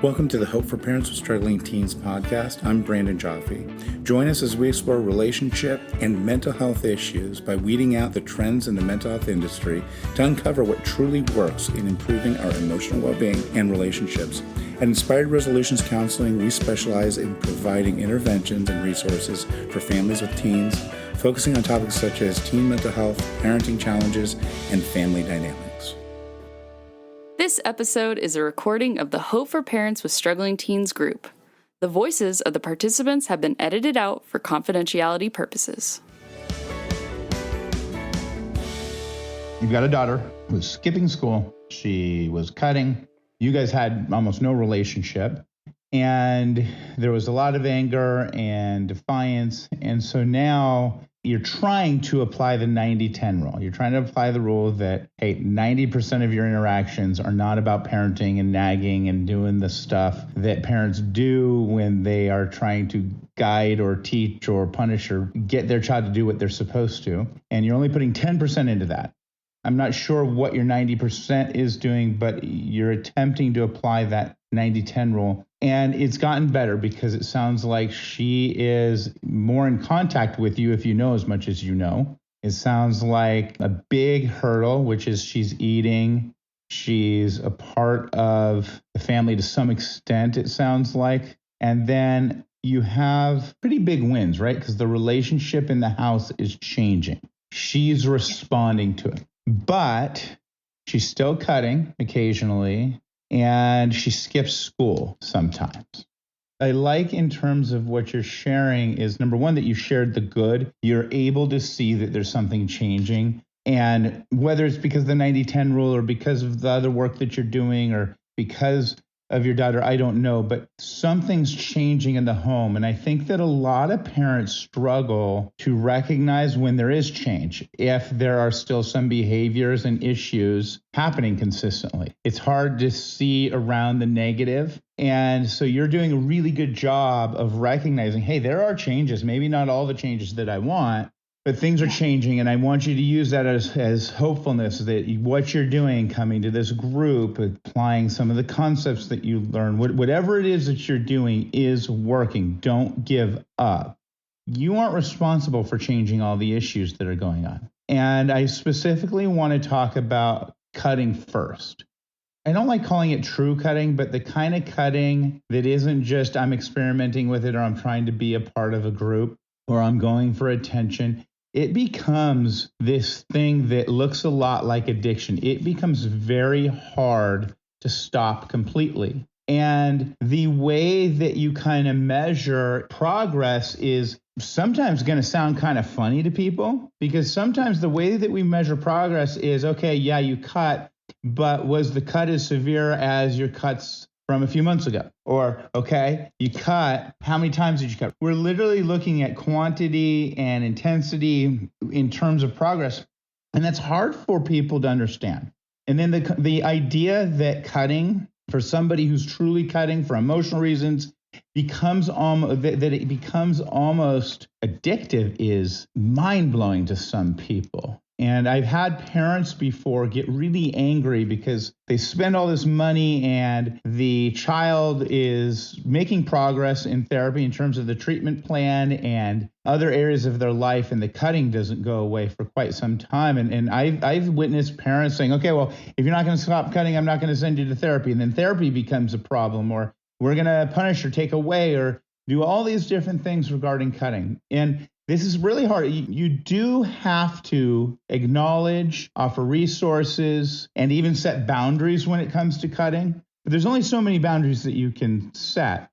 Welcome to the Hope for Parents with Struggling Teens podcast. I'm Brandon Jaffe. Join us as we explore relationship and mental health issues by weeding out the trends in the mental health industry to uncover what truly works in improving our emotional well-being and relationships. At Inspired Resolutions Counseling, we specialize in providing interventions and resources for families with teens, focusing on topics such as teen mental health, parenting challenges, and family dynamics. This episode is a recording of the Hope for Parents with Struggling Teens group. The voices of the participants have been edited out for confidentiality purposes. You've got a daughter who's skipping school. She was cutting. You guys had almost no relationship. And there was a lot of anger and defiance. And so now you're trying to apply the 90-10 rule. You're trying to apply the rule that, hey, 90% of your interactions are not about parenting and nagging and doing the stuff that parents do when they are trying to guide or teach or punish or get their child to do what they're supposed to. And you're only putting 10% into that. I'm not sure what your 90% is doing, but you're attempting to apply that 90-10 rule. And it's gotten better because it sounds like she is more in contact with you if you know as much as you know. It sounds like a big hurdle, which is she's eating. She's a part of the family to some extent, it sounds like. And then you have pretty big wins, right? Because the relationship in the house is changing. She's responding to it. But she's still cutting occasionally. And she skips school sometimes. I like in terms of what you're sharing is, number one, that you shared the good. You're able to see that there's something changing. And whether it's because of the 90-10 rule or because of the other work that you're doing or because of your daughter, I don't know, but something's changing in the home. And I think that a lot of parents struggle to recognize when there is change, if there are still some behaviors and issues happening consistently. It's hard to see around the negative. And so you're doing a really good job of recognizing, hey, there are changes, maybe not all the changes that I want, but things are changing, and I want you to use that as hopefulness, that what you're doing, coming to this group, applying some of the concepts that you learn, whatever it is that you're doing is working. Don't give up. You aren't responsible for changing all the issues that are going on. And I specifically want to talk about cutting first. I don't like calling it true cutting, but the kind of cutting that isn't just I'm experimenting with it or I'm trying to be a part of a group or I'm going for attention. It becomes this thing that looks a lot like addiction. It becomes very hard to stop completely. And the way that you kind of measure progress is sometimes going to sound kind of funny to people, because sometimes the way that we measure progress is, okay, yeah, you cut, but was the cut as severe as your cuts from a few months ago? Or, okay, you cut, how many times did you cut? We're literally looking at quantity and intensity in terms of progress. And that's hard for people to understand. And then the idea that cutting, for somebody who's truly cutting for emotional reasons, becomes it becomes almost addictive is mind-blowing to some people. And I've had parents before get really angry because they spend all this money and the child is making progress in therapy in terms of the treatment plan and other areas of their life, and the cutting doesn't go away for quite some time. And I've witnessed parents saying, okay, well, if you're not going to stop cutting, I'm not going to send you to therapy. And then therapy becomes a problem, or we're going to punish or take away or do all these different things regarding cutting. And this is really hard. You do have to acknowledge, offer resources, and even set boundaries when it comes to cutting. But there's only so many boundaries that you can set.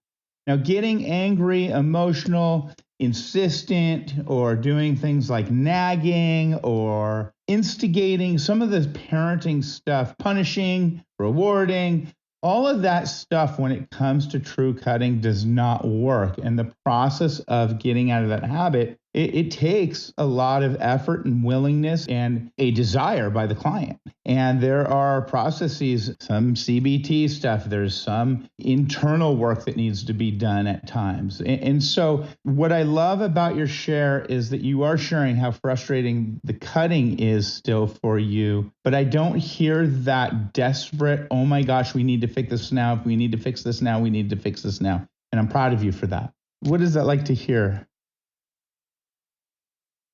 Now, getting angry, emotional, insistent, or doing things like nagging or instigating, some of the parenting stuff, punishing, rewarding, all of that stuff when it comes to true cutting does not work. And the process of getting out of that habit it takes a lot of effort and willingness and a desire by the client. And there are processes, some CBT stuff, there's some internal work that needs to be done at times. And so what I love about your share is that you are sharing how frustrating the cutting is still for you. But I don't hear that desperate, oh my gosh, we need to fix this now. If we need to fix this now, we need to fix this now. And I'm proud of you for that. What is that like to hear?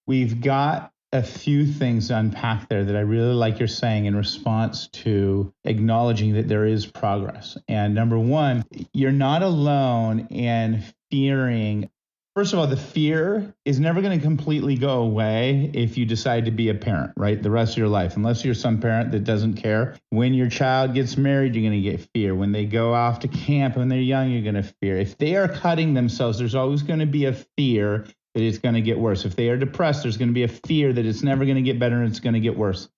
We've got a few things to unpack there that I really like you're saying in response to acknowledging that there is progress. And number one, you're not alone in fearing. First of all, the fear is never going to completely go away if you decide to be a parent, right? The rest of your life, unless you're some parent that doesn't care. When your child gets married, you're going to get fear. When they go off to camp, when they're young, you're going to fear. If they are cutting themselves, there's always going to be a fear that it's going to get worse. If they are depressed, there's going to be a fear that it's never going to get better and it's going to get worse.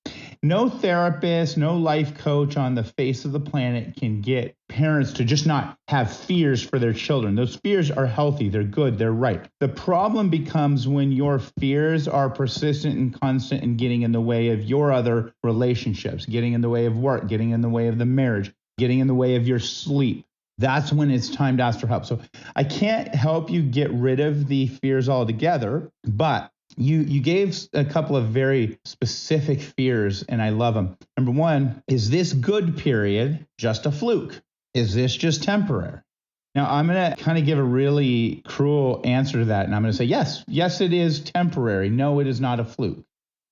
No therapist, no life coach on the face of the planet can get parents to just not have fears for their children. Those fears are healthy, they're good, they're right. The problem becomes when your fears are persistent and constant and getting in the way of your other relationships, getting in the way of work, getting in the way of the marriage, getting in the way of your sleep. That's when it's time to ask for help. So I can't help you get rid of the fears altogether, but you gave a couple of very specific fears, and I love them. Number one, is this good period just a fluke? Is this just temporary? Now, I'm going to kind of give a really cruel answer to that, and I'm going to say, yes, it is temporary. No, it is not a fluke.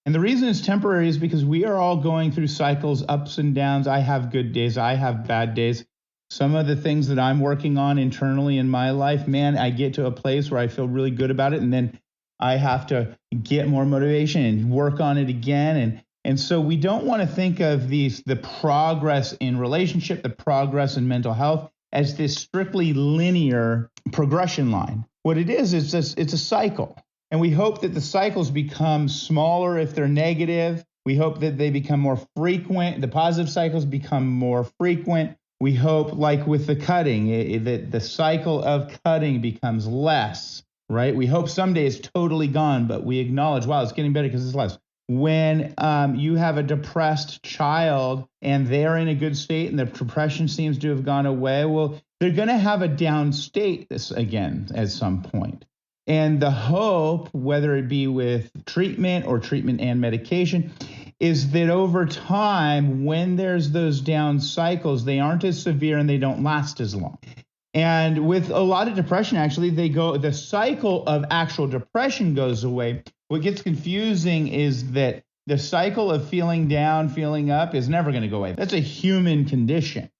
And the reason it's temporary is because we are all going through cycles, ups and downs. I have good days. I have bad days. Some of the things that I'm working on internally in my life, man, I get to a place where I feel really good about it. And then I have to get more motivation and work on it again. And so we don't want to think of the progress in relationship, the progress in mental health as this strictly linear progression line. What it is it's a cycle. And we hope that the cycles become smaller if they're negative. We hope that they become more frequent. The positive cycles become more frequent. We hope, like with the cutting, that the cycle of cutting becomes less, right? We hope someday it's totally gone, but we acknowledge, wow, it's getting better because it's less. When you have a depressed child and they're in a good state and the depression seems to have gone away, well, they're going to have a down state again at some point. And the hope, whether it be with treatment or treatment and medication, is that over time, when there's those down cycles, they aren't as severe and they don't last as long. And with a lot of depression, actually, the cycle of actual depression goes away. What gets confusing is that the cycle of feeling down, feeling up is never going to go away. That's a human condition.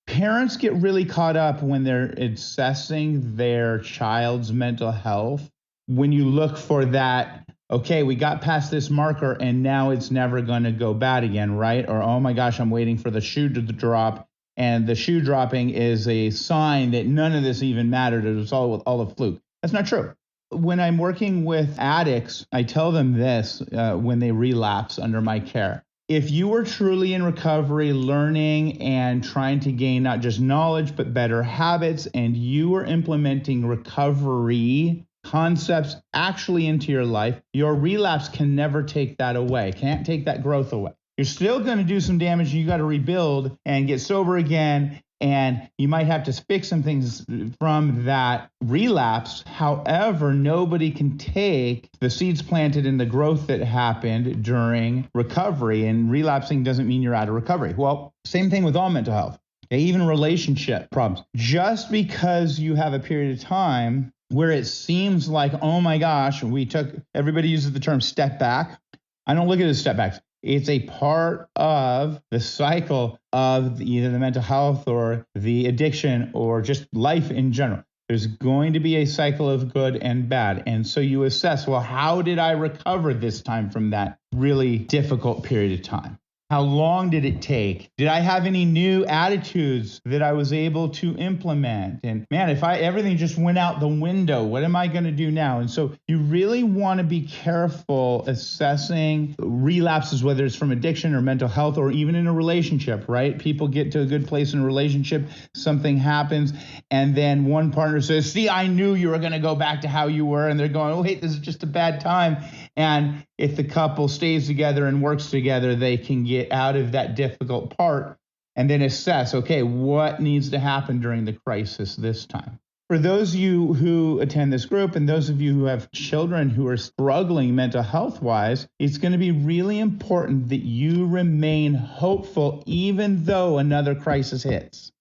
Parents get really caught up when they're assessing their child's mental health. When you look for that, okay, we got past this marker and now it's never going to go bad again, right? Or, oh my gosh, I'm waiting for the shoe to drop. And the shoe dropping is a sign that none of this even mattered. It was all a fluke. That's not true. When I'm working with addicts, I tell them this when they relapse under my care. If you were truly in recovery, learning and trying to gain not just knowledge, but better habits, and you were implementing recovery concepts actually into your life, your relapse can never take that away, can't take that growth away. You're still going to do some damage. You got to rebuild and get sober again. And you might have to fix some things from that relapse. However, nobody can take the seeds planted in the growth that happened during recovery. And relapsing doesn't mean you're out of recovery. Well, same thing with all mental health, even relationship problems. Just because you have a period of time where it seems like, oh my gosh, everybody uses the term step back. I don't look at it as step backs. It's a part of the cycle of either the mental health or the addiction or just life in general. There's going to be a cycle of good and bad. And so you assess, well, how did I recover this time from that really difficult period of time? How long did it take? Did I have any new attitudes that I was able to implement? And man, if everything just went out the window, what am I going to do now? And so you really want to be careful assessing relapses, whether it's from addiction or mental health or even in a relationship, right? People get to a good place in a relationship, something happens, and then one partner says, see, I knew you were going to go back to how you were. And they're going, oh, wait, this is just a bad time. And if the couple stays together and works together, they can get out of that difficult part and then assess, okay, what needs to happen during the crisis this time? For those of you who attend this group and those of you who have children who are struggling mental health wise, it's going to be really important that you remain hopeful even though another crisis hits.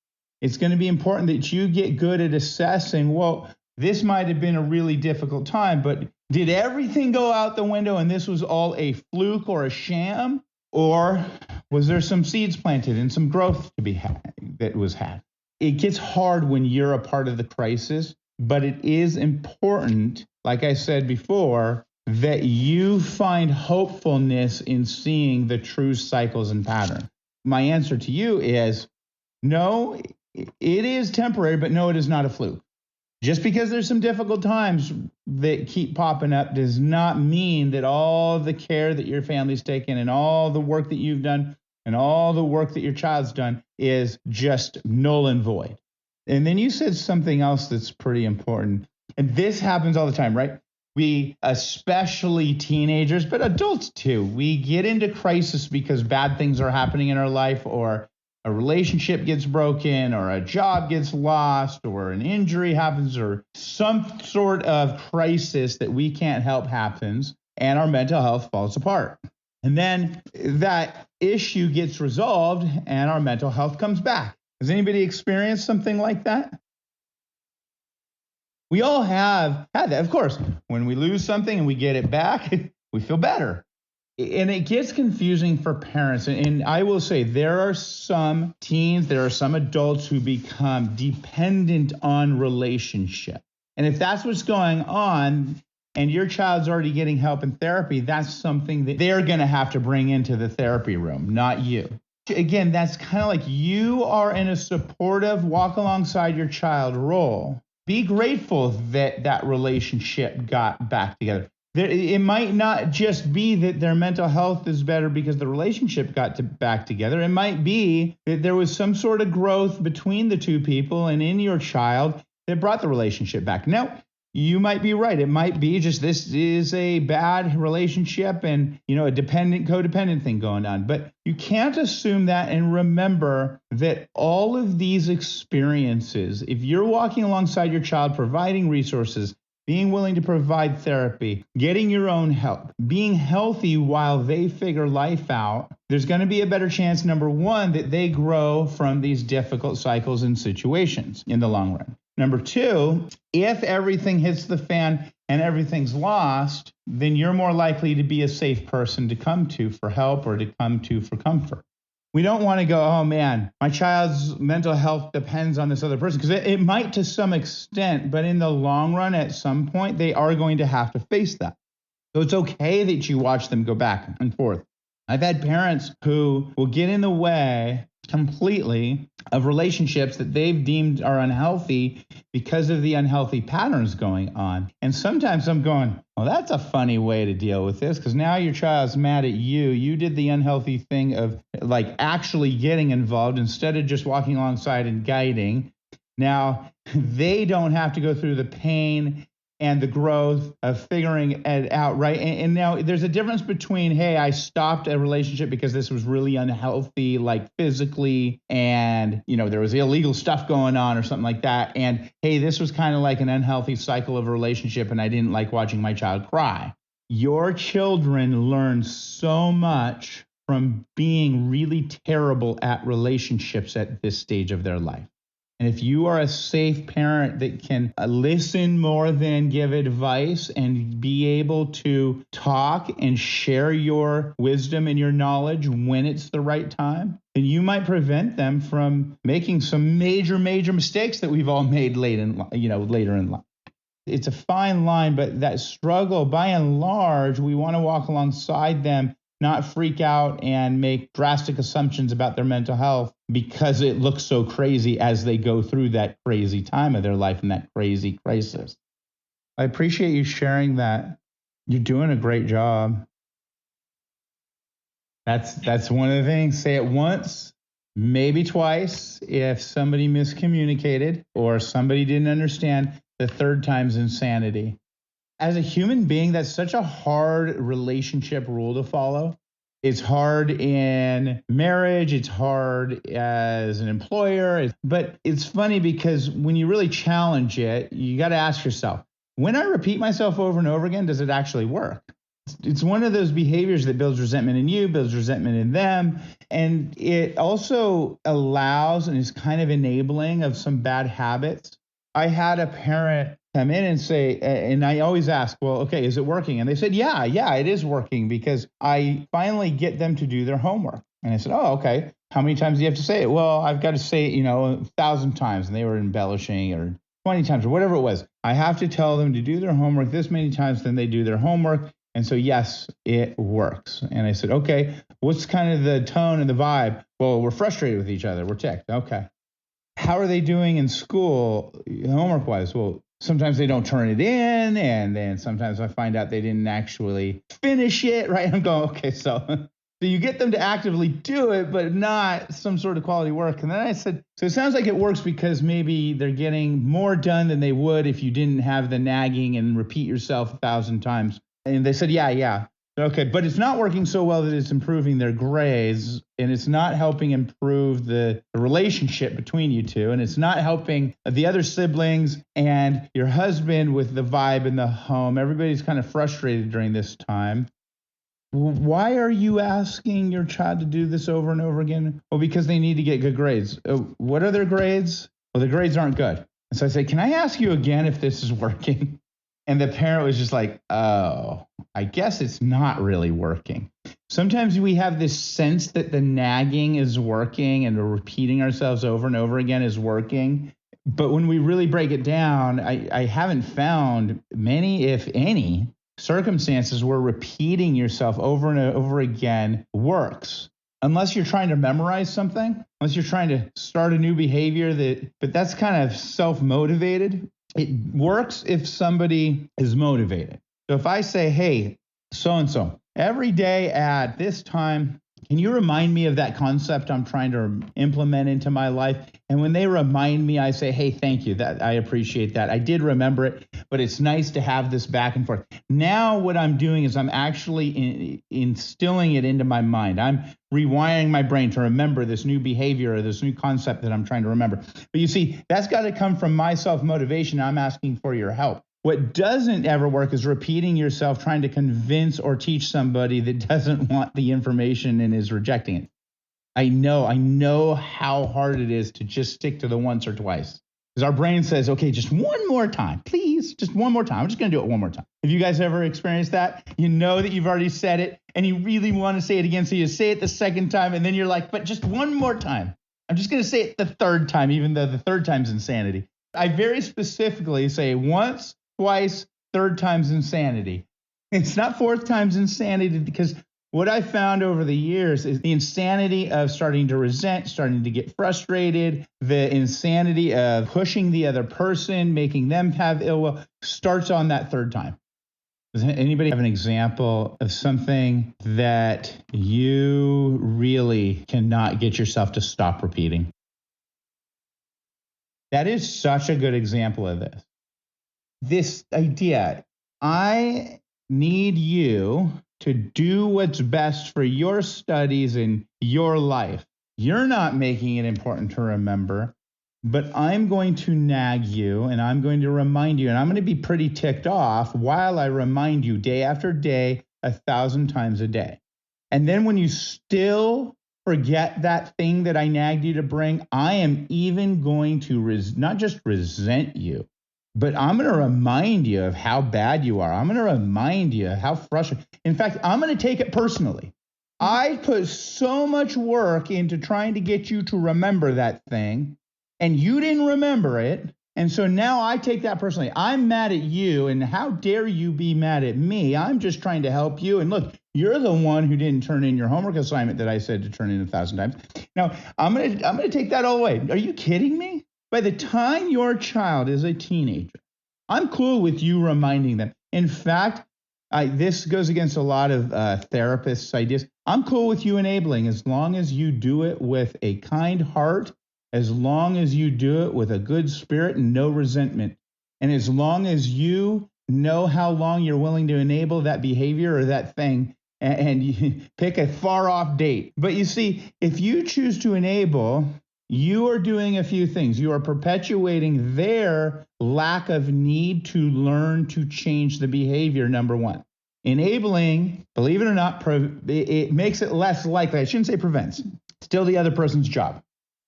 It's going to be important that you get good at assessing, well, this might have been a really difficult time, but did everything go out the window and this was all a fluke or a sham? Or was there some seeds planted and some growth to be had that was had? It gets hard when you're a part of the crisis, but it is important, like I said before, that you find hopefulness in seeing the true cycles and patterns. My answer to you is no, it is temporary, but no, it is not a fluke. Just because there's some difficult times that keep popping up does not mean that all the care that your family's taken and all the work that you've done and all the work that your child's done is just null and void. And then you said something else that's pretty important. And this happens all the time, right? We, especially teenagers, but adults too, we get into crisis because bad things are happening in our life, or a relationship gets broken, or a job gets lost, or an injury happens, or some sort of crisis that we can't help happens, and our mental health falls apart. And then that issue gets resolved and our mental health comes back. Has anybody experienced something like that? We all have had that. Of course, when we lose something and we get it back, we feel better. And it gets confusing for parents. And I will say there are some teens, there are some adults who become dependent on relationship. And if that's what's going on and your child's already getting help in therapy, that's something that they're going to have to bring into the therapy room, not you. Again, that's kind of like you are in a supportive, walk alongside your child role. Be grateful that that relationship got back together. It might not just be that their mental health is better because the relationship got back together. It might be that there was some sort of growth between the two people and in your child that brought the relationship back. Now, you might be right. It might be just this is a bad relationship and, a dependent, codependent thing going on. But you can't assume that, and remember that all of these experiences, if you're walking alongside your child, providing resources, being willing to provide therapy, getting your own help, being healthy while they figure life out, there's going to be a better chance, number one, that they grow from these difficult cycles and situations in the long run. Number two, if everything hits the fan and everything's lost, then you're more likely to be a safe person to come to for help or to come to for comfort. We don't want to go, oh man, my child's mental health depends on this other person, because it might to some extent, but in the long run, at some point, they are going to have to face that. So it's okay that you watch them go back and forth. I've had parents who will get in the way completely of relationships that they've deemed are unhealthy because of the unhealthy patterns going on. And sometimes I'm going, well, that's a funny way to deal with this, because now your child's mad at you. You did the unhealthy thing of like actually getting involved instead of just walking alongside and guiding. Now they don't have to go through the pain and the growth of figuring it out, right? And now there's a difference between, hey, I stopped a relationship because this was really unhealthy, like physically, and, there was illegal stuff going on or something like that. And, hey, this was kind of like an unhealthy cycle of a relationship, and I didn't like watching my child cry. Your children learn so much from being really terrible at relationships at this stage of their life. And if you are a safe parent that can listen more than give advice and be able to talk and share your wisdom and your knowledge when it's the right time, then you might prevent them from making some major, major mistakes that we've all made later in life. It's a fine line, but that struggle, by and large, we want to walk alongside them not freak out and make drastic assumptions about their mental health because it looks so crazy as they go through that crazy time of their life and that crazy crisis. I appreciate you sharing that. You're doing a great job. That's one of the things. Say it once, maybe twice if somebody miscommunicated or somebody didn't understand. The third time's insanity. As a human being, that's such a hard relationship rule to follow. It's hard in marriage. It's hard as an employer. But it's funny because when you really challenge it, you got to ask yourself, when I repeat myself over and over again, does it actually work? It's one of those behaviors that builds resentment in you, builds resentment in them. And it also allows and is kind of enabling of some bad habits. I had a parent come in and say, and I always ask, well, okay, is it working? And they said, yeah, it is working because I finally get them to do their homework. And I said, oh, okay. How many times do you have to say it? Well, I've got to say it, 1,000 times. And they were embellishing, or 20 times or whatever it was. I have to tell them to do their homework this many times, then they do their homework. And so, yes, it works. And I said, okay, what's kind of the tone and the vibe? Well, we're frustrated with each other. We're ticked. Okay. How are they doing in school, homework-wise? Well, sometimes they don't turn it in, and then sometimes I find out they didn't actually finish it, right? I'm going, okay, so you get them to actively do it, but not some sort of quality work. And then I said, so it sounds like it works because maybe they're getting more done than they would if you didn't have the nagging and repeat yourself 1,000 times. And they said, yeah. Okay, but it's not working so well that it's improving their grades, and it's not helping improve the relationship between you two, and it's not helping the other siblings and your husband with the vibe in the home. Everybody's kind of frustrated during this time. Why are you asking your child to do this over and over again? Well, because they need to get good grades. What are their grades? Well, the grades aren't good. And so I say, can I ask you again if this is working? And the parent was just like, oh, I guess it's not really working. Sometimes we have this sense that the nagging is working and the repeating ourselves over and over again is working. But when we really break it down, I haven't found many, if any, circumstances where repeating yourself over and over again works. Unless you're trying to memorize something, unless you're trying to start a new behavior, but that's kind of self-motivated. It works if somebody is motivated. So if I say, hey, so-and-so, every day at this time, can you remind me of that concept I'm trying to implement into my life? And when they remind me, I say, hey, thank you. That I appreciate that. I did remember it, but it's nice to have this back and forth. Now what I'm doing is I'm actually instilling it into my mind. I'm rewiring my brain to remember this new behavior or this new concept that I'm trying to remember. But you see, that's got to come from my self-motivation. I'm asking for your help. What doesn't ever work is repeating yourself, trying to convince or teach somebody that doesn't want the information and is rejecting it. I know how hard it is to just stick to the once or twice. Because our brain says, okay, just one more time, please, just one more time. I'm just going to do it one more time. Have you guys ever experienced that? You know that you've already said it and you really want to say it again. So you say it the second time and then you're like, but just one more time. I'm just going to say it the third time, even though the third time's insanity. I very specifically say once, twice, third time's insanity. It's not fourth time's insanity, because what I found over the years is the insanity of starting to resent, starting to get frustrated, the insanity of pushing the other person, making them have ill will, starts on that third time. Does anybody have an example of something that you really cannot get yourself to stop repeating? That is such a good example of this. This idea, I need you to do what's best for your studies and your life. You're not making it important to remember, but I'm going to nag you and I'm going to remind you, and I'm going to be pretty ticked off while I remind you day after day, 1,000 times a day. And then when you still forget that thing that I nagged you to bring, I am even going to not just resent you, but I'm going to remind you of how bad you are. I'm going to remind you how frustrating. In fact, I'm going to take it personally. I put so much work into trying to get you to remember that thing, and you didn't remember it. And so now I take that personally. I'm mad at you, and how dare you be mad at me? I'm just trying to help you. And look, You're the one who didn't turn in your homework assignment that I said to turn in 1,000 times. Now, I'm gonna take that all away. Are you kidding me? By the time your child is a teenager, I'm cool with you reminding them. In fact, this goes against a lot of therapists' ideas. I'm cool with you enabling as long as you do it with a kind heart, as long as you do it with a good spirit and no resentment, and as long as you know how long you're willing to enable that behavior or that thing, and you pick a far off date. But you see, if you choose to enable, you are doing a few things. You are perpetuating their lack of need to learn to change the behavior, number one. Enabling, believe it or not, it makes it less likely. I shouldn't say prevents. Still the other person's job.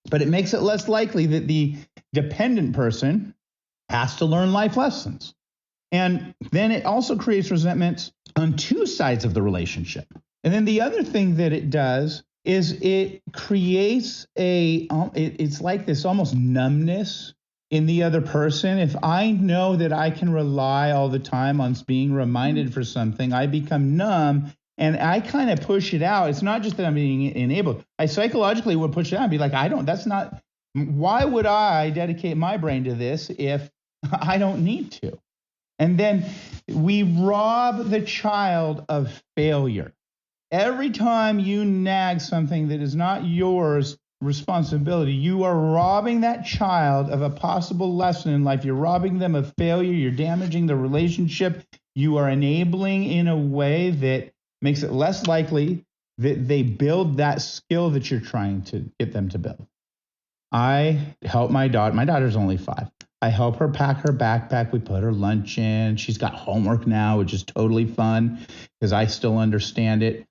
But it makes it less likely that the dependent person has to learn life lessons. And then it also creates resentment on two sides of the relationship. And then the other thing that it does is it creates it's like this almost numbness in the other person. If I know that I can rely all the time on being reminded for something, I become numb and I kind of push it out. It's not just that I'm being enabled. I psychologically would push it out and be like, why would I dedicate my brain to this if I don't need to? And then we rob the child of failure. Every time you nag something that is not yours responsibility, you are robbing that child of a possible lesson in life. You're robbing them of failure. You're damaging the relationship. You are enabling in a way that makes it less likely that they build that skill that you're trying to get them to build. I help my daughter. My daughter's only 5. I help her pack her backpack. We put her lunch in. She's got homework now, which is totally fun because I still understand it.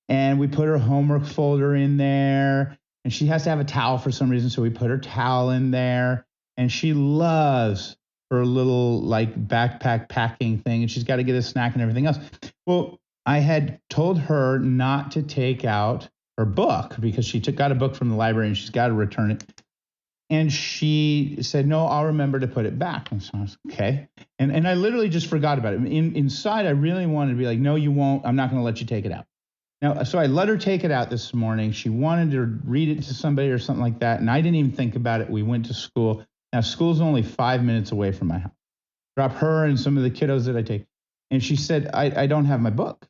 And we put her homework folder in there. And she has to have a towel for some reason, so we put her towel in there. And she loves her little like backpack packing thing, and she's got to get a snack and everything else. Well, I had told her not to take out her book because she got a book from the library and she's got to return it. And she said, no, I'll remember to put it back. And so I was, okay. And I literally just forgot about it. Inside, I really wanted to be like, no, you won't. I'm not going to let you take it out. Now, so I let her take it out this morning. She wanted to read it to somebody or something like that. And I didn't even think about it. We went to school. Now, school's only 5 minutes away from my house. Drop her and some of the kiddos that I take. And she said, I don't have my book.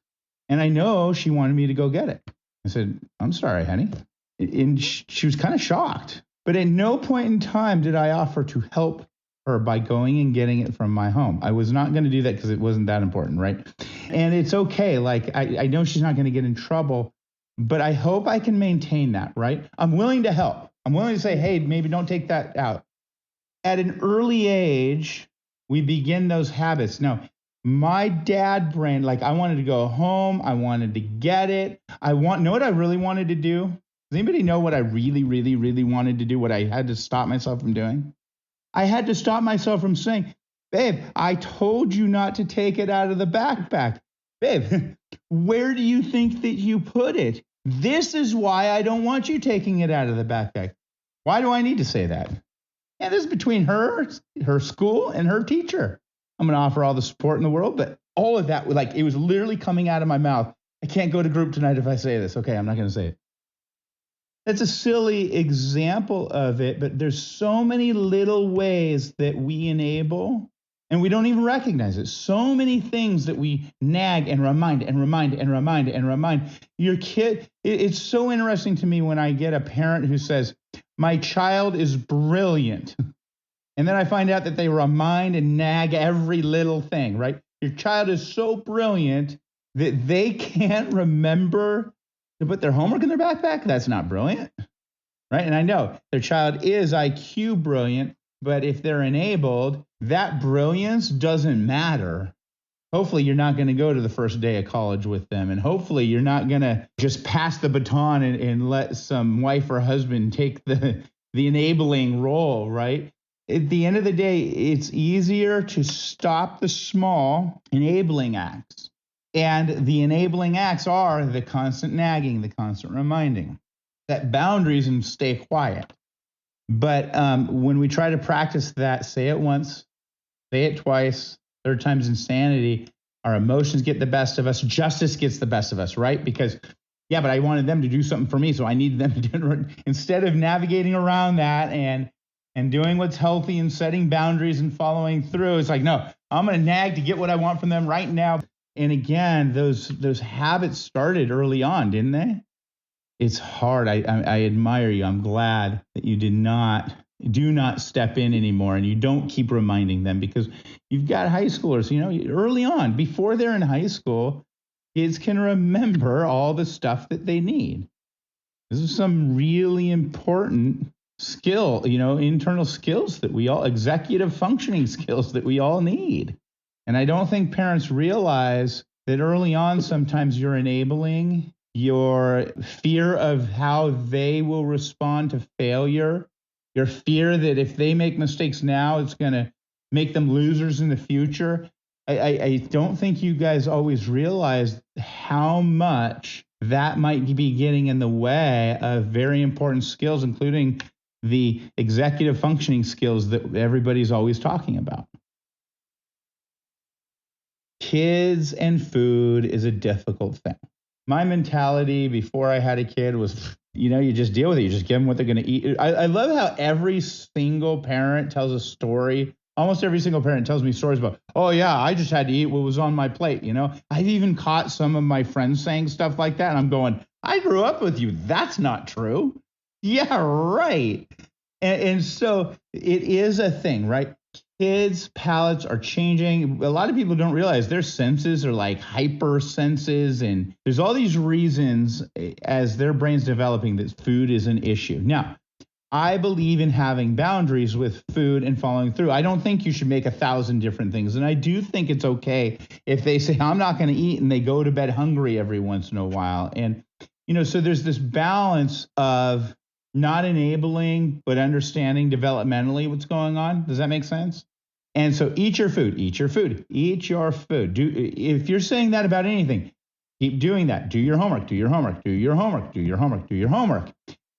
And I know she wanted me to go get it. I said, I'm sorry, honey. And she was kind of shocked. But at no point in time did I offer to help her by going and getting it from my home. I was not going to do that because it wasn't that important, right? And it's okay. Like, I know she's not going to get in trouble, but I hope I can maintain that, right? I'm willing to help. I'm willing to say, hey, maybe don't take that out. At an early age, we begin those habits. Now, my dad brain, like I wanted to go home. I wanted to get it. Know what I really wanted to do? Does anybody know what I really, really, really wanted to do, what I had to stop myself from doing? I had to stop myself from saying, babe, I told you not to take it out of the backpack. Babe, where do you think that you put it? This is why I don't want you taking it out of the backpack. Why do I need to say that? And this is between her school, and her teacher. I'm going to offer all the support in the world, but all of that, like it was literally coming out of my mouth. I can't go to group tonight if I say this. Okay, I'm not going to say it. That's a silly example of it, but there's so many little ways that we enable, and we don't even recognize it. So many things that we nag and remind and remind and remind and remind. Your kid, it's so interesting to me when I get a parent who says, my child is brilliant. And then I find out that they remind and nag every little thing, right? Your child is so brilliant that they can't remember to put their homework in their backpack. That's not brilliant, right? And I know their child is IQ brilliant, but if they're enabled, that brilliance doesn't matter. Hopefully you're not going to go to the first day of college with them. And hopefully you're not going to just pass the baton and let some wife or husband take the enabling role, right? At the end of the day, it's easier to stop the small enabling acts. And the enabling acts are the constant nagging, the constant reminding, set boundaries and stay quiet. But when we try to practice that, say it once, say it twice, third time's insanity, Our emotions get the best of us. Justice gets the best of us, right? Because, yeah, but I wanted them to do something for me, so I needed them to do it. Instead of navigating around that and doing what's healthy and setting boundaries and following through, it's like, no, I'm going to nag to get what I want from them right now. And again, those habits started early on, didn't they? It's hard. I admire you. I'm glad that you do not step in anymore, and you don't keep reminding them, because you've got high schoolers, early on, before they're in high school, kids can remember all the stuff that they need. This is some really important skill, internal skills that we all, executive functioning skills that we all need. And I don't think parents realize that early on, sometimes you're enabling your fear of how they will respond to failure, your fear that if they make mistakes now, it's going to make them losers in the future. I don't think you guys always realize how much that might be getting in the way of very important skills, including the executive functioning skills that everybody's always talking about. Kids and food is a difficult thing. My mentality before I had a kid was, you just deal with it. You just give them what they're going to eat. I love how every single parent tells a story. Almost every single parent tells me stories about, oh, yeah, I just had to eat what was on my plate. I've even caught some of my friends saying stuff like that. And I'm going, I grew up with you. That's not true. Yeah, right. And so it is a thing, right? Kids' palates are changing. A lot of people don't realize their senses are like hyper senses. And there's all these reasons as their brain's developing that food is an issue. Now, I believe in having boundaries with food and following through. I don't think you should make 1,000 different things. And I do think it's okay if they say, I'm not going to eat, and they go to bed hungry every once in a while. And, so there's this balance of not enabling, but understanding developmentally what's going on. Does that make sense? And so eat your food, eat your food, eat your food. If you're saying that about anything, keep doing that. Do your homework, do your homework, do your homework, do your homework, do your homework.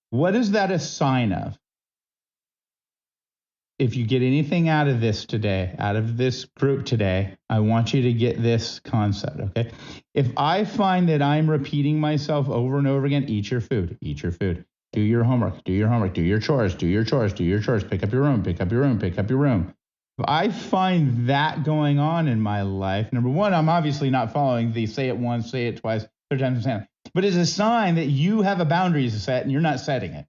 What is that a sign of? If you get anything out of this today, out of this group today, I want you to get this concept, okay? If I find that I'm repeating myself over and over again, eat your food, eat your food. Do your homework, do your homework, do your chores, do your chores, do your chores, pick up your room, pick up your room, pick up your room. If I find that going on in my life, number one, I'm obviously not following the say it once, say it twice, third times, but it's a sign that you have a boundary to set and you're not setting it.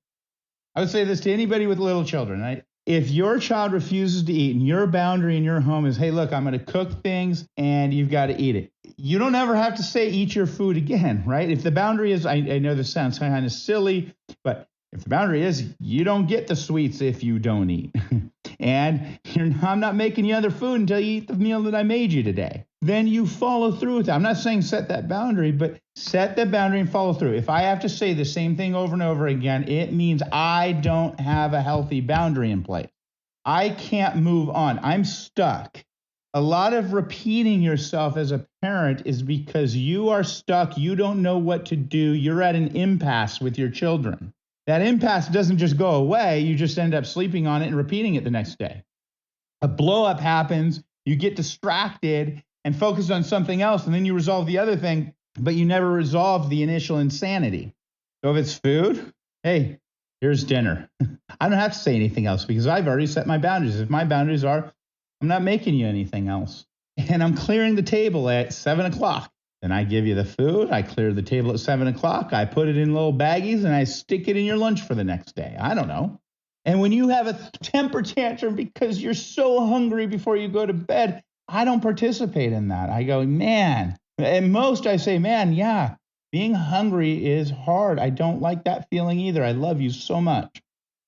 I would say this to anybody with little children, right? If your child refuses to eat and your boundary in your home is, hey, look, I'm going to cook things and you've got to eat it. You don't ever have to say eat your food again, right? If the boundary is, I know this sounds kind of silly, but if the boundary is you don't get the sweets if you don't eat, and I'm not making you other food until you eat the meal that I made you today, then you follow through with that. I'm not saying set that boundary, but set the boundary and follow through. If I have to say the same thing over and over again, it means I don't have a healthy boundary in place. I can't move on. I'm stuck. A lot of repeating yourself as a parent is because you are stuck. You don't know what to do. You're at an impasse with your children. That impasse doesn't just go away. You just end up sleeping on it and repeating it the next day. A blow up happens. You get distracted and focus on something else, and then you resolve the other thing, but you never resolve the initial insanity. So if it's food, hey, here's dinner. I don't have to say anything else because I've already set my boundaries. If my boundaries are, I'm not making you anything else. And I'm clearing the table at 7 o'clock. Then I give you the food. I clear the table at 7 o'clock. I put it in little baggies and I stick it in your lunch for the next day. I don't know. And when you have a temper tantrum because you're so hungry before you go to bed, I don't participate in that. I go, man. At most I say, man, yeah, being hungry is hard. I don't like that feeling either. I love you so much.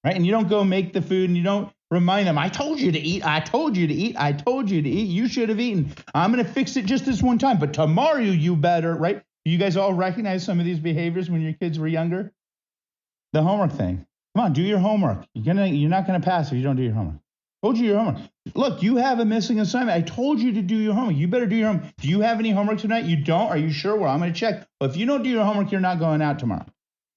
Right? And you don't go make the food and you don't remind them, I told you to eat. I told you to eat. I told you to eat. You should have eaten. I'm going to fix it just this one time. But tomorrow you better, right? You guys all recognize some of these behaviors when your kids were younger? The homework thing. Come on, do your homework. You're not going to pass if you don't do your homework. I told you your homework. Look, you have a missing assignment. I told you to do your homework. You better do your homework. Do you have any homework tonight? You don't? Are you sure? Well, I'm going to check. Well, if you don't do your homework, you're not going out tomorrow.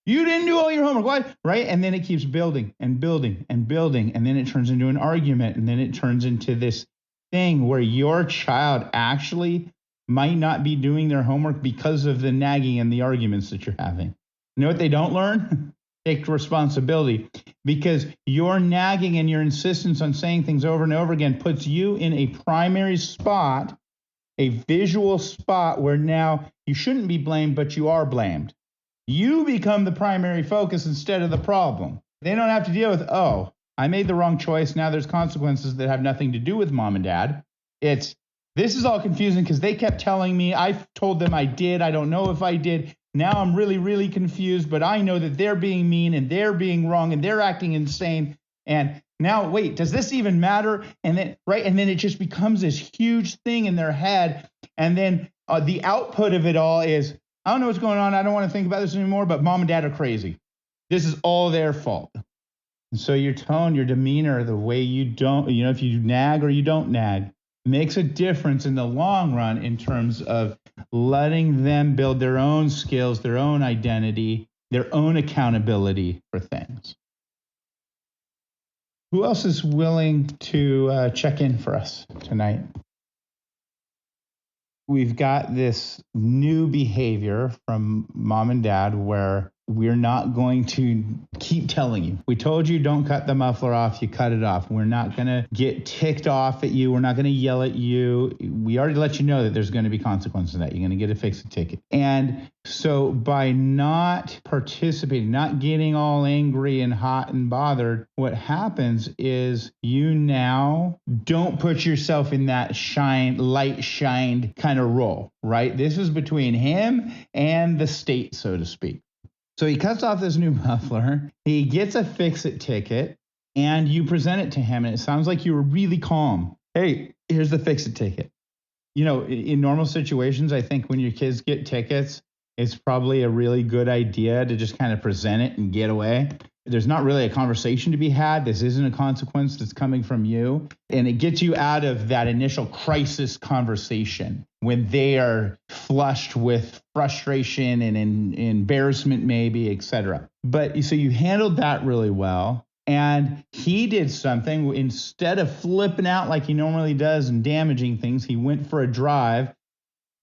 You didn't do all your homework. Why? Right? And then it keeps building and building and building. And then it turns into an argument. And then it turns into this thing where your child actually might not be doing their homework because of the nagging and the arguments that you're having. You know what they don't learn? Take responsibility, because your nagging and your insistence on saying things over and over again puts you in a primary spot, a visual spot where now you shouldn't be blamed, but you are blamed. You become the primary focus instead of the problem. They don't have to deal with, oh, I made the wrong choice. Now there's consequences that have nothing to do with mom and dad. This is all confusing because they kept telling me, I told them I did. I don't know if I did. Now I'm really, really confused, but I know that they're being mean and they're being wrong and they're acting insane. And now, wait, does this even matter? And then, right. And then it just becomes this huge thing in their head. And then the output of it all is, I don't know what's going on. I don't want to think about this anymore, but mom and dad are crazy. This is all their fault. And so your tone, your demeanor, the way you don't, if you nag or you don't nag, makes a difference in the long run in terms of letting them build their own skills, their own identity, their own accountability for things. Who else is willing to check in for us tonight? We've got this new behavior from mom and dad where we're not going to keep telling you. We told you don't cut the muffler off, you cut it off. We're not going to get ticked off at you. We're not going to yell at you. We already let you know that there's going to be consequences to that. You're going to get a fix-it ticket. And so by not participating, not getting all angry and hot and bothered, what happens is you now don't put yourself in that light shined kind of role, right? This is between him and the state, so to speak. So he cuts off this new muffler, he gets a fix-it ticket, and you present it to him, and it sounds like you were really calm. Hey, here's the fix-it ticket. In normal situations, I think when your kids get tickets, it's probably a really good idea to just kind of present it and get away. There's not really a conversation to be had. This isn't a consequence that's coming from you. And it gets you out of that initial crisis conversation when they are flushed with frustration and embarrassment, maybe, etc. But so you handled that really well. And he did something. Instead of flipping out like he normally does and damaging things, he went for a drive.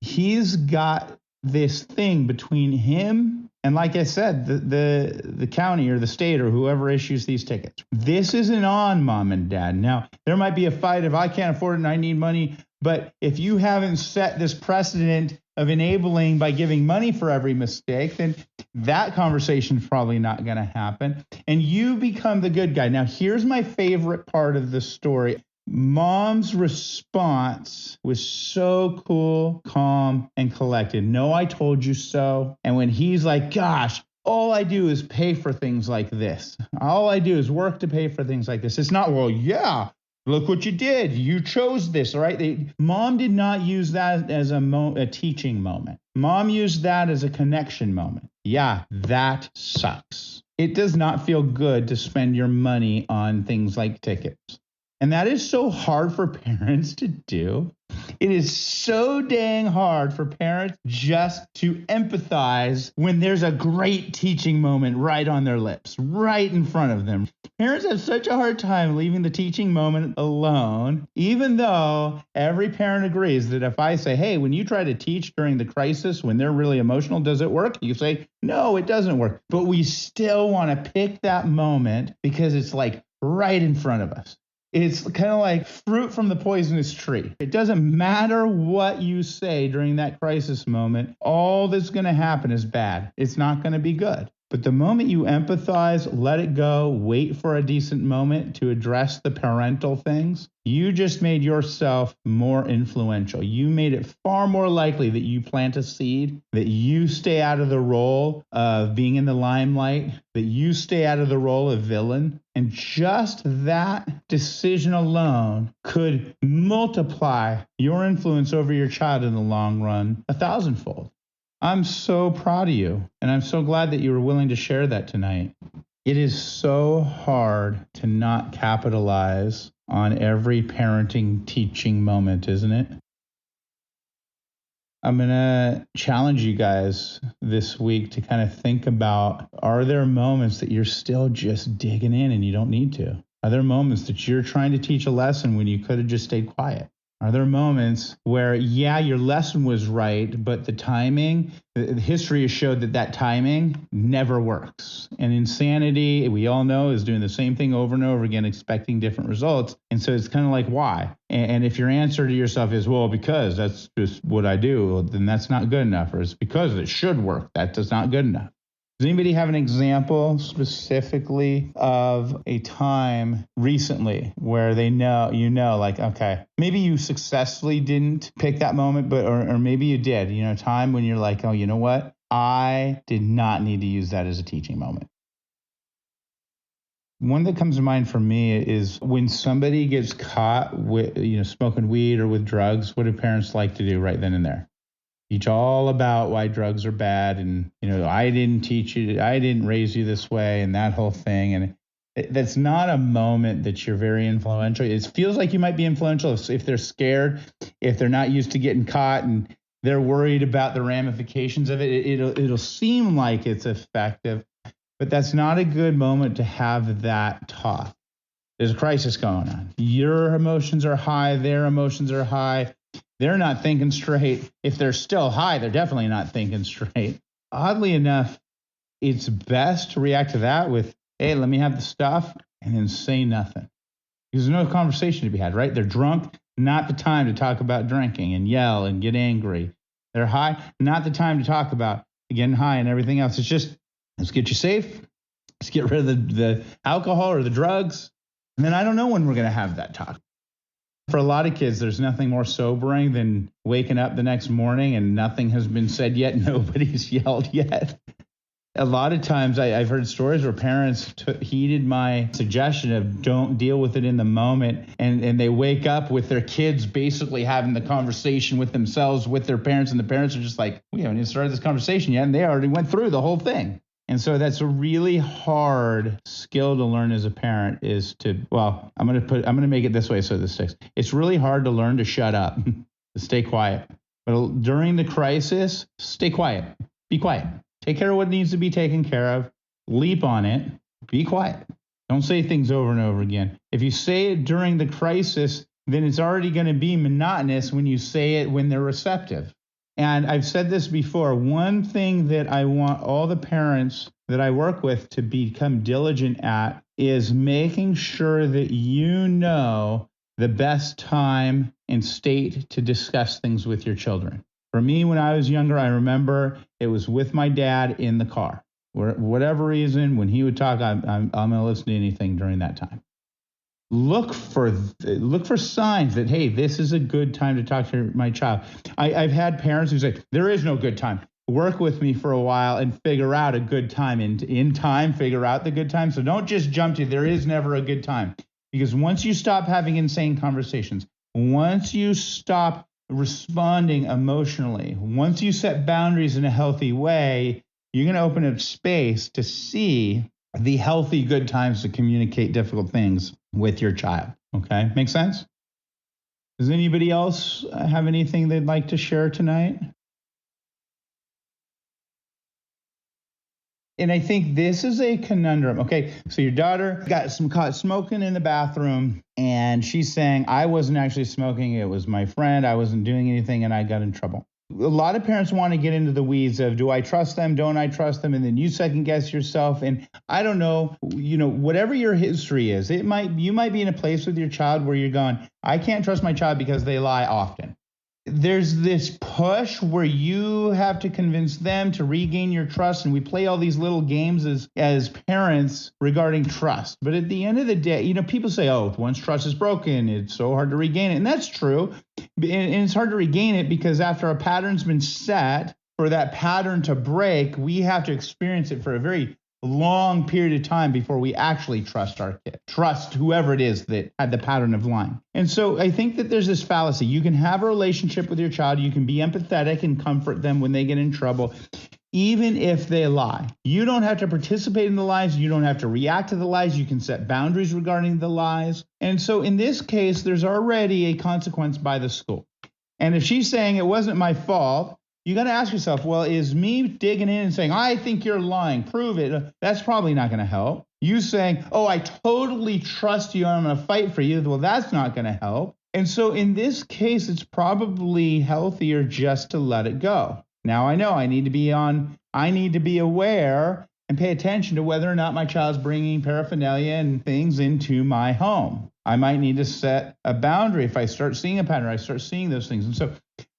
He's got this thing between him and, like I said, the county or the state or whoever issues these tickets. This isn't on mom and dad. Now, there might be a fight if I can't afford it and I need money. But if you haven't set this precedent of enabling by giving money for every mistake, then that conversation's probably not going to happen. And you become the good guy. Now, here's my favorite part of the story. Mom's response was so cool, calm, and collected. No, I told you so. And when he's like, gosh, all I do is pay for things like this. All I do is work to pay for things like this. It's not, well, yeah, look what you did. You chose this, all right? Mom did not use that as a teaching moment. Mom used that as a connection moment. Yeah, that sucks. It does not feel good to spend your money on things like tickets. And that is so hard for parents to do. It is so dang hard for parents just to empathize when there's a great teaching moment right on their lips, right in front of them. Parents have such a hard time leaving the teaching moment alone, even though every parent agrees that if I say, hey, when you try to teach during the crisis, when they're really emotional, does it work? You say, no, it doesn't work. But we still want to pick that moment because it's like right in front of us. It's kind of like fruit from the poisonous tree. It doesn't matter what you say during that crisis moment. All that's going to happen is bad. It's not going to be good. But the moment you empathize, let it go, wait for a decent moment to address the parental things, you just made yourself more influential. You made it far more likely that you plant a seed, that you stay out of the role of being in the limelight, that you stay out of the role of villain. And just that decision alone could multiply your influence over your child in the long run 1,000-fold. I'm so proud of you, and I'm so glad that you were willing to share that tonight. It is so hard to not capitalize on every parenting teaching moment, isn't it? I'm going to challenge you guys this week to kind of think about, are there moments that you're still just digging in and you don't need to? Are there moments that you're trying to teach a lesson when you could have just stayed quiet? Are there moments where, yeah, your lesson was right, but the timing, the history has showed that timing never works. And insanity, we all know, is doing the same thing over and over again, expecting different results. And so it's kind of like, why? And if your answer to yourself is, well, because that's just what I do, then that's not good enough. Or it's because it should work. That's not good enough. Does anybody have an example specifically of a time recently where they know, like, okay, maybe you successfully didn't pick that moment, but or maybe you did, a time when you're like, oh, you know what? I did not need to use that as a teaching moment. One that comes to mind for me is when somebody gets caught with, smoking weed or with drugs, what do parents like to do right then and there? Teach all about why drugs are bad and, I didn't teach you, I didn't raise you this way and that whole thing. And that's not a moment that you're very influential. It feels like you might be influential if they're scared, if they're not used to getting caught and they're worried about the ramifications of it. It'll seem like it's effective, but that's not a good moment to have that talk. There's a crisis going on. Your emotions are high, their emotions are high. They're not thinking straight. If they're still high, they're definitely not thinking straight. Oddly enough, it's best to react to that with, hey, let me have the stuff, and then say nothing. Because there's no conversation to be had, right? They're drunk, not the time to talk about drinking and yell and get angry. They're high, not the time to talk about getting high and everything else. It's just, let's get you safe. Let's get rid of the alcohol or the drugs. And then I don't know when we're going to have that talk. For a lot of kids, there's nothing more sobering than waking up the next morning and nothing has been said yet. Nobody's yelled yet. A lot of times I've heard stories where parents heeded my suggestion of don't deal with it in the moment. And they wake up with their kids basically having the conversation with themselves, with their parents. And the parents are just like, we haven't even started this conversation yet. And they already went through the whole thing. And so that's a really hard skill to learn as a parent is to, I'm going to make it this way so this sticks. It's really hard to learn to shut up, to stay quiet. But during the crisis, stay quiet. Be quiet. Take care of what needs to be taken care of. Leap on it. Be quiet. Don't say things over and over again. If you say it during the crisis, then it's already going to be monotonous when you say it when they're receptive. And I've said this before, one thing that I want all the parents that I work with to become diligent at is making sure that you know the best time and state to discuss things with your children. For me, when I was younger, I remember it was with my dad in the car. For whatever reason, when he would talk, I'm going to listen to anything during that time. Look for signs that, hey, this is a good time to talk to my child. I've had parents who say, there is no good time. Work with me for a while and figure out a good time. And in time, figure out the good time. So don't just jump to there is never a good time. Because once you stop having insane conversations, once you stop responding emotionally, once you set boundaries in a healthy way, you're going to open up space to see the healthy, good times to communicate difficult things with your child. Okay, make sense? Does anybody else have anything they'd like to share tonight? And I think this is a conundrum. Okay, so your daughter got caught smoking in the bathroom, and she's saying, I wasn't actually smoking. It was my friend. I wasn't doing anything, and I got in trouble. A lot of parents want to get into the weeds of, do I trust them? Don't I trust them? And then you second guess yourself. And I don't know, whatever your history is, you might be in a place with your child where you're going, I can't trust my child because they lie often. There's this push where you have to convince them to regain your trust. And we play all these little games as parents regarding trust. But at the end of the day, people say, oh, once trust is broken, it's so hard to regain it. And that's true. And it's hard to regain it because after a pattern's been set, for that pattern to break, we have to experience it for a very long period of time before we actually trust our kid, trust whoever it is that had the pattern of lying. And so I think that there's this fallacy. You can have a relationship with your child. You can be empathetic and comfort them when they get in trouble, even if they lie. You don't have to participate in the lies. You don't have to react to the lies. You can set boundaries regarding the lies. And so in this case, there's already a consequence by the school. And if she's saying it wasn't my fault, you got to ask yourself, well, is me digging in and saying, I think you're lying, prove it? That's probably not going to help. You saying, oh, I totally trust you and I'm going to fight for you. Well, that's not going to help. And so in this case, it's probably healthier just to let it go. Now I know I need to be aware and pay attention to whether or not my child's bringing paraphernalia and things into my home. I might need to set a boundary. If I start seeing a pattern, I start seeing those things. And so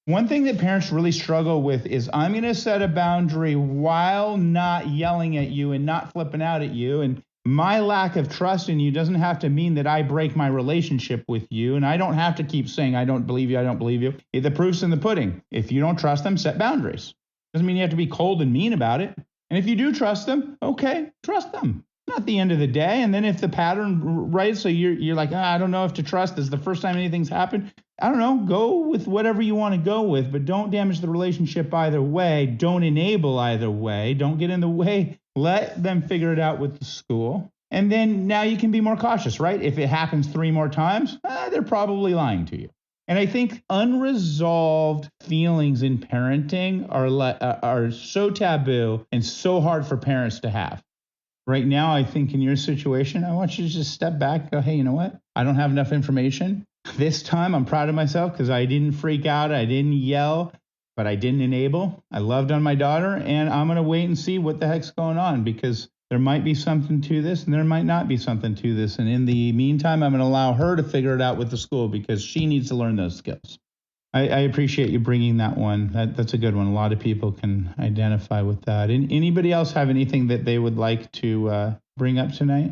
one thing that parents really struggle with is I'm going to set a boundary while not yelling at you and not flipping out at you. And my lack of trust in you doesn't have to mean that I break my relationship with you. And I don't have to keep saying, I don't believe you, I don't believe you. The proof's in the pudding. If you don't trust them, set boundaries. Doesn't mean you have to be cold and mean about it. And if you do trust them, okay, trust them. Not the end of the day. And then if the pattern, right, so you're like, I don't know if to trust. This is the first time anything's happened. I don't know, go with whatever you want to go with, but don't damage the relationship either way. Don't enable either way. Don't get in the way. Let them figure it out with the school. And then now you can be more cautious, right? If it happens 3 more times, they're probably lying to you. And I think unresolved feelings in parenting are so taboo and so hard for parents to have. Right now, I think in your situation, I want you to just step back and go, hey, you know what? I don't have enough information. This time, I'm proud of myself because I didn't freak out. I didn't yell, but I didn't enable. I loved on my daughter, and I'm going to wait and see what the heck's going on because there might be something to this and there might not be something to this. And in the meantime, I'm going to allow her to figure it out with the school because she needs to learn those skills. I appreciate you bringing that one. That's a good one. A lot of people can identify with that. And anybody else have anything that they would like to bring up tonight?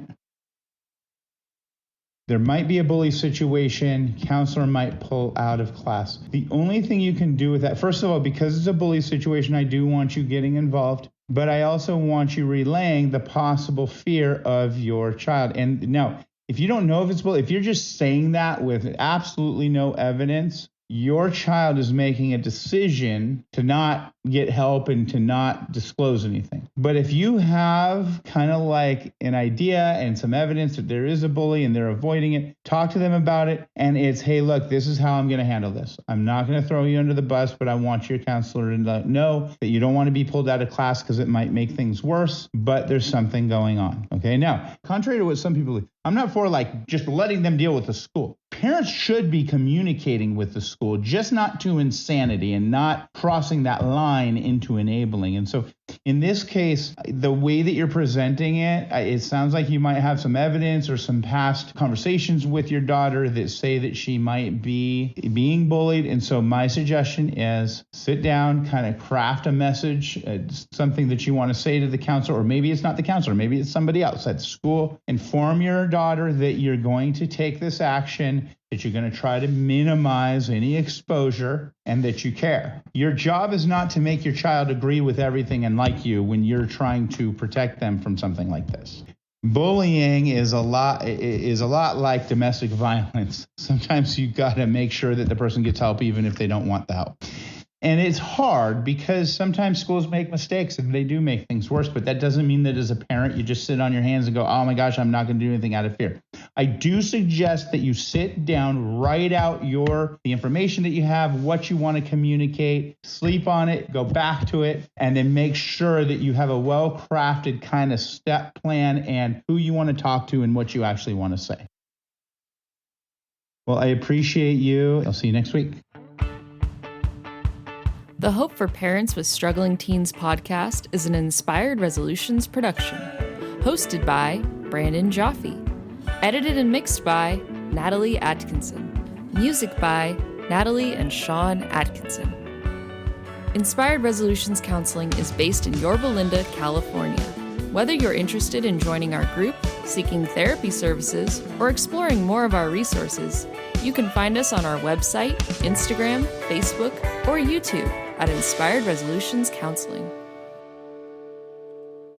There might be a bully situation. Counselor might pull out of class. The only thing you can do with that, first of all, because it's a bully situation, I do want you getting involved. But I also want you relaying the possible fear of your child. And now, if you don't know if it's bully, if you're just saying that with absolutely no evidence, your child is making a decision to not get help and to not disclose anything. But if you have kind of like an idea and some evidence that there is a bully and they're avoiding it, talk to them about it. And it's, hey, look, this is how I'm going to handle this. I'm not going to throw you under the bus, but I want your counselor to know that you don't want to be pulled out of class because it might make things worse, but there's something going on. Okay. Now, contrary to what some people believe, I'm not for like just letting them deal with the school. Parents should be communicating with the school, just not to insanity and not crossing that line into enabling. And so in this case, the way that you're presenting it, it sounds like you might have some evidence or some past conversations with your daughter that say that she might be being bullied. And so my suggestion is sit down, kind of craft a message, something that you want to say to the counselor, or maybe it's not the counselor, maybe it's somebody else at school. Inform your daughter that you're going to take this action, that you're going to try to minimize any exposure, and that you care. Your job is not to make your child agree with everything and like you when you're trying to protect them from something like this. Bullying is a lot like domestic violence. Sometimes you got to make sure that the person gets help even if they don't want the help. And it's hard because sometimes schools make mistakes and they do make things worse, but that doesn't mean that as a parent, you just sit on your hands and go, oh my gosh, I'm not going to do anything out of fear. I do suggest that you sit down, write out the information that you have, what you want to communicate, sleep on it, go back to it, and then make sure that you have a well-crafted kind of step plan and who you want to talk to and what you actually want to say. Well, I appreciate you. I'll see you next week. The Hope for Parents with Struggling Teens podcast is an Inspired Resolutions production. Hosted by Brandon Jaffe. Edited and mixed by Natalie Atkinson. Music by Natalie and Sean Atkinson. Inspired Resolutions Counseling is based in Yorba Linda, California. Whether you're interested in joining our group, seeking therapy services, or exploring more of our resources, you can find us on our website, Instagram, Facebook, or YouTube at Inspired Resolutions Counseling.